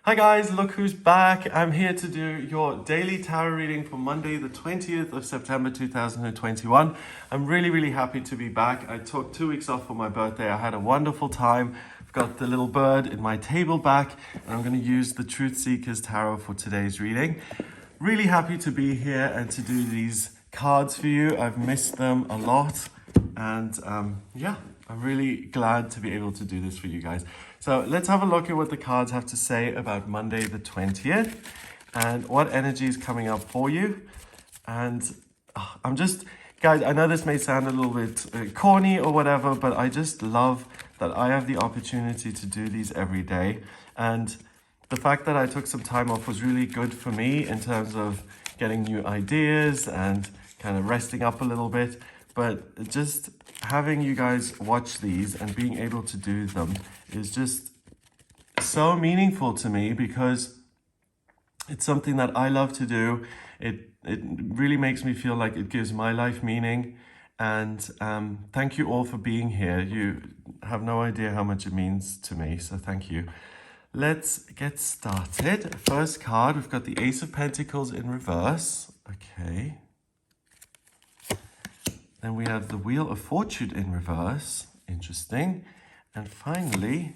Hi guys, look who's back. I'm here to do your daily tarot reading for Monday, the 20th of September 2021. I'm really happy to be back. I took 2 weeks off for my birthday. I had a wonderful time. I've got the little bird in my table back, and I'm going to use the Truth Seekers Tarot for today's reading. Really happy to be here and to do these cards for you. I've missed them a lot, and yeah, I'm really glad to be able to do this for you guys. So let's have a look at what the cards have to say about Monday the 20th and what energy is coming up for you. And guys, I know this may sound a little bit corny or whatever, but I just love that I have the opportunity to do these every day. And the fact that I took some time off was really good for me in terms of getting new ideas and kind of resting up a little bit. But just having you guys watch these and being able to do them is just so meaningful to me because it's something that I love to do. It really makes me feel like it gives my life meaning. And thank you all for being here. You have no idea how much it means to me, so thank you. Let's get started. First card, we've got the Ace of Pentacles in reverse. Okay. Then we have the Wheel of Fortune in reverse. Interesting. And finally,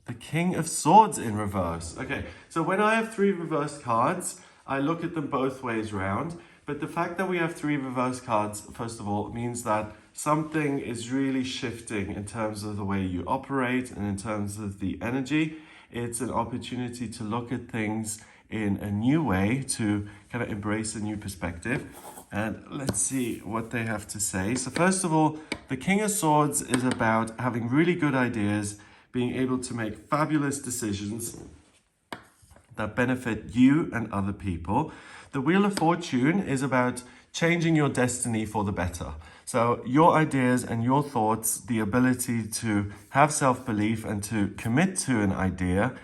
the King of Swords in reverse. Okay, so when I have 3 reverse cards, I look at them both ways round. But the fact that we have 3 reverse cards, first of all, means that something is really shifting in terms of the way you operate and in terms of the energy. It's an opportunity to look at things in a new way, to kind of embrace a new perspective. And let's see what they have to say. So first of all, the King of Swords is about having really good ideas, being able to make fabulous decisions that benefit you and other people. The Wheel of Fortune is about changing your destiny for the better. So your ideas and your thoughts, the ability to have self-belief and to commit to an idea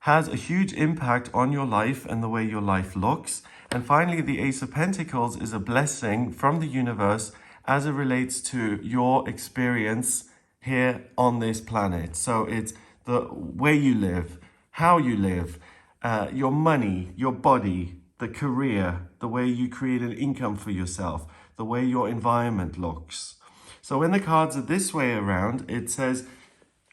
has a huge impact on your life and the way your life looks. And finally, the Ace of Pentacles is a blessing from the universe as it relates to your experience here on this planet. So it's the way you live, how you live, your money, your body, the career, the way you create an income for yourself, the way your environment looks. So when the cards are this way around, it says,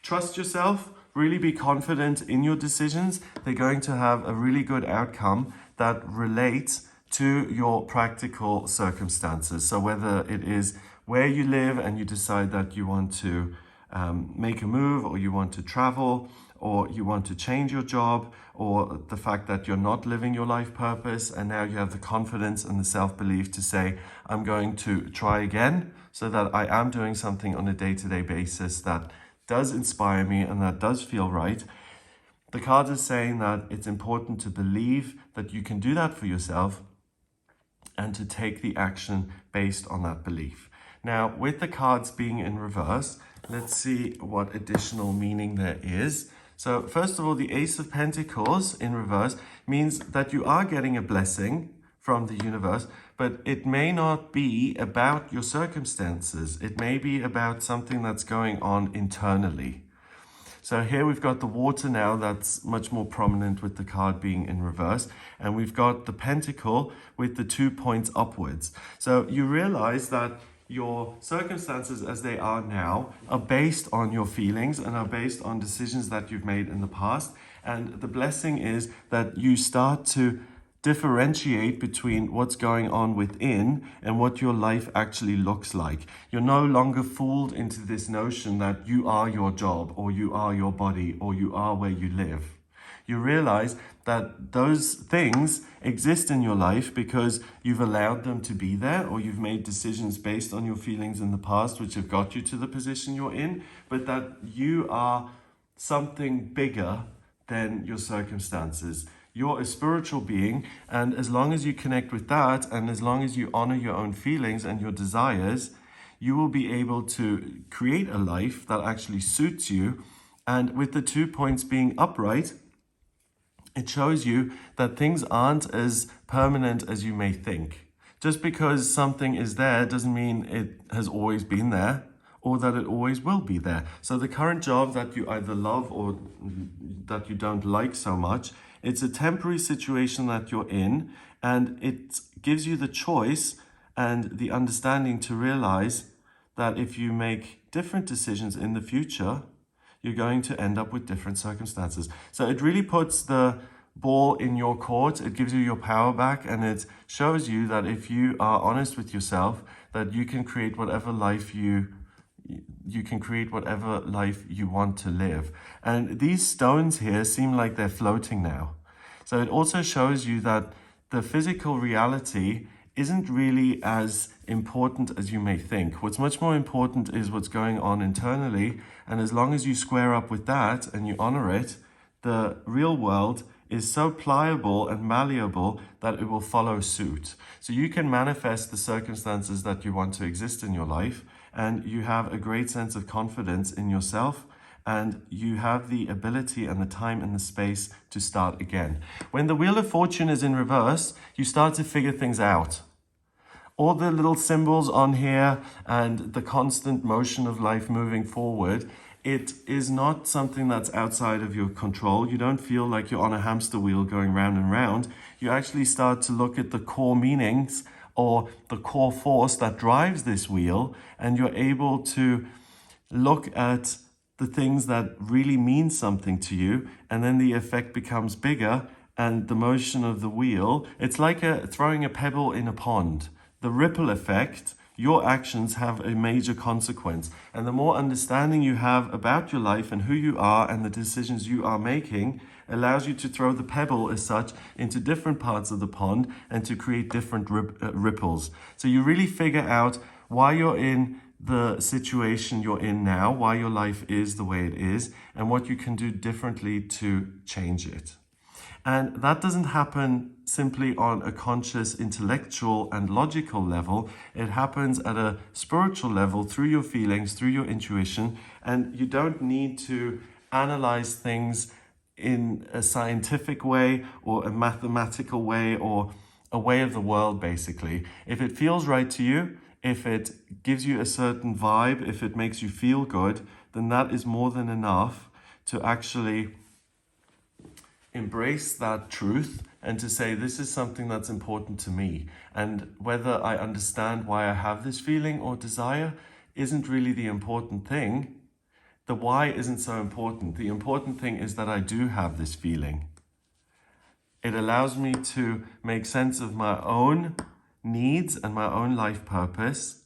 trust yourself, really be confident in your decisions. They're going to have a really good outcome that relates to your practical circumstances. So whether it is where you live and you decide that you want to make a move, or you want to travel, or you want to change your job, or the fact that you're not living your life purpose and now you have the confidence and the self-belief to say, I'm going to try again so that I am doing something on a day-to-day basis that does inspire me and that does feel right. The card is saying that it's important to believe that you can do that for yourself and to take the action based on that belief. Now, with the cards being in reverse, let's see what additional meaning there is. So first of all, the Ace of Pentacles in reverse means that you are getting a blessing from the universe, but it may not be about your circumstances. It may be about something that's going on internally. So here we've got the water now that's much more prominent with the card being in reverse. And we've got the pentacle with the 2 points upwards. So you realize that your circumstances as they are now are based on your feelings and are based on decisions that you've made in the past. And the blessing is that you start to differentiate between what's going on within and what your life actually looks like. You're no longer fooled into this notion that you are your job, or you are your body, or you are where you live. You realize that those things exist in your life because you've allowed them to be there, or you've made decisions based on your feelings in the past which have got you to the position you're in, but that you are something bigger than your circumstances. You're a spiritual being, and as long as you connect with that, and as long as you honor your own feelings and your desires, you will be able to create a life that actually suits you. And with the 2 points being upright, it shows you that things aren't as permanent as you may think. Just because something is there doesn't mean it has always been there, or that it always will be there. So the current job that you either love or that you don't like so much, it's a temporary situation that you're in, and it gives you the choice and the understanding to realize that if you make different decisions in the future, you're going to end up with different circumstances. So it really puts the ball in your court. It gives you your power back, and it shows you that if you are honest with yourself, that you can create whatever life you want to live. And these stones here seem like they're floating now. So it also shows you that the physical reality isn't really as important as you may think. What's much more important is what's going on internally. And as long as you square up with that and you honor it, the real world is so pliable and malleable that it will follow suit. So you can manifest the circumstances that you want to exist in your life, and you have a great sense of confidence in yourself, and you have the ability and the time and the space to start again. When the Wheel of Fortune is in reverse, you start to figure things out. All the little symbols on here and the constant motion of life moving forward, it is not something that's outside of your control. You don't feel like you're on a hamster wheel going round and round. You actually start to look at the core meanings or the core force that drives this wheel, and you're able to look at the things that really mean something to you, and then the effect becomes bigger, and the motion of the wheel, it's like throwing a pebble in a pond. The ripple effect, your actions have a major consequence. And the more understanding you have about your life and who you are and the decisions you are making allows you to throw the pebble as such into different parts of the pond and to create different ripples. So you really figure out why you're in the situation you're in now, why your life is the way it is, and what you can do differently to change it. And that doesn't happen simply on a conscious, intellectual and logical level. It happens at a spiritual level through your feelings, through your intuition. And you don't need to analyze things in a scientific way or a mathematical way or a way of the world, basically. If it feels right to you, if it gives you a certain vibe, if it makes you feel good, then that is more than enough to actually embrace that truth and to say, this is something that's important to me. And whether I understand why I have this feeling or desire isn't really the important thing. The why isn't so important. The important thing is that I do have this feeling. It allows me to make sense of my own needs and my own life purpose.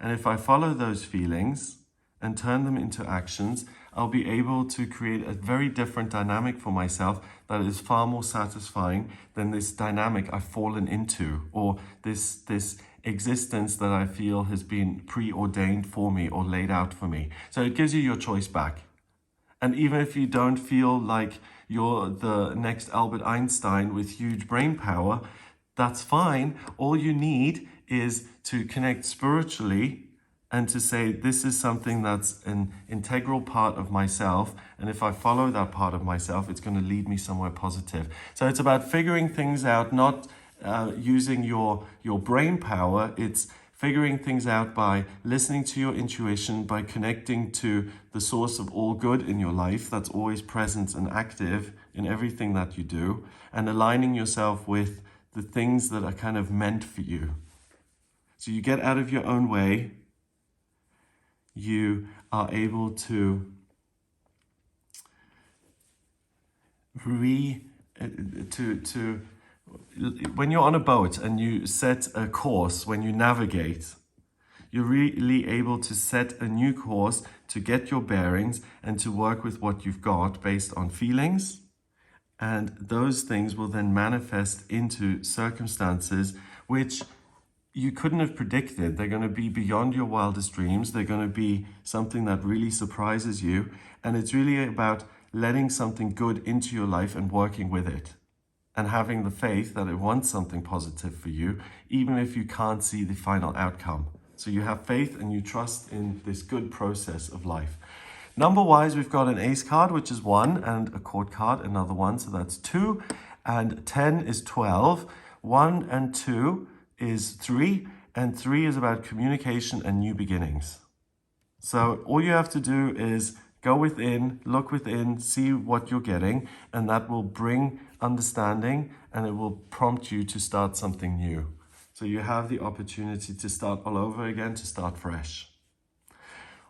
And if I follow those feelings and turn them into actions, I'll be able to create a very different dynamic for myself that is far more satisfying than this dynamic I've fallen into, or this existence that I feel has been preordained for me or laid out for me. So it gives you your choice back. And even if you don't feel like you're the next Albert Einstein with huge brain power, that's fine. All you need is to connect spiritually and to say, this is something that's an integral part of myself. And if I follow that part of myself, it's going to lead me somewhere positive. So it's about figuring things out, not using your brain power. It's figuring things out by listening to your intuition, by connecting to the source of all good in your life that's always present and active in everything that you do, and aligning yourself with the things that are kind of meant for you. So you get out of your own way. You are able to when you're on a boat and you set a course, when you navigate, you're really able to set a new course to get your bearings and to work with what you've got based on feelings. And those things will then manifest into circumstances which you couldn't have predicted. They're going to be beyond your wildest dreams. They're going to be something that really surprises you. And it's really about letting something good into your life and working with it, and having the faith that it wants something positive for you, even if you can't see the final outcome. So you have faith and you trust in this good process of life. Number-wise, we've got an ace card, which is 1, and a court card, another 1, so that's 2. And 10 is 12. 1 and 2 is 3, and 3 is about communication and new beginnings. So all you have to do is go within, look within, see what you're getting, and that will bring understanding and it will prompt you to start something new. So you have the opportunity to start all over again, to start fresh.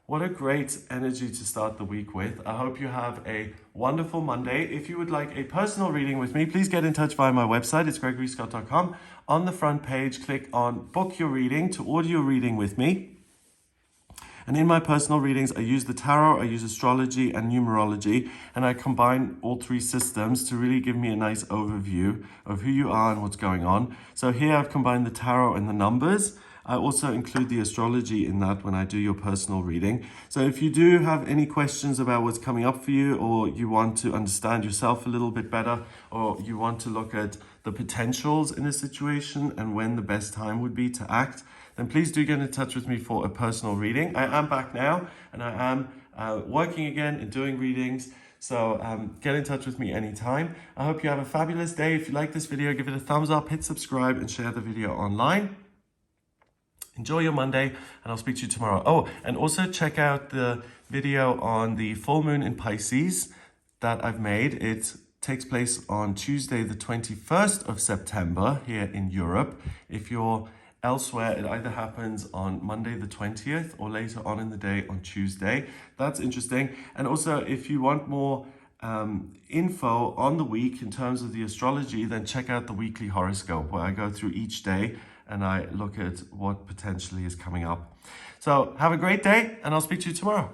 What a great energy to start the week with. I hope you have a wonderful Monday. If you would like a personal reading with me, please get in touch via my website. It's gregoryscott.com. On the front page, click on Book Your Reading to order your reading with me. And in my personal readings, I use the tarot, I use astrology and numerology, and I combine all three systems to really give me a nice overview of who you are and what's going on. So here I've combined the tarot and the numbers. I also include the astrology in that when I do your personal reading. So if you do have any questions about what's coming up for you, or you want to understand yourself a little bit better, or you want to look at the potentials in a situation and when the best time would be to act, then please do get in touch with me for a personal reading. I am back now and I am working again and doing readings. So get in touch with me anytime. I hope you have a fabulous day. If you like this video, give it a thumbs up, hit subscribe and share the video online. Enjoy your Monday and I'll speak to you tomorrow. Oh, and also check out the video on the full moon in Pisces that I've made. It takes place on Tuesday, the 21st of September here in Europe. If you're elsewhere, it either happens on Monday the 20th or later on in the day on Tuesday. That's interesting. And also, if you want more info on the week in terms of the astrology, then check out the weekly horoscope where I go through each day and I look at what potentially is coming up. So have a great day and I'll speak to you tomorrow.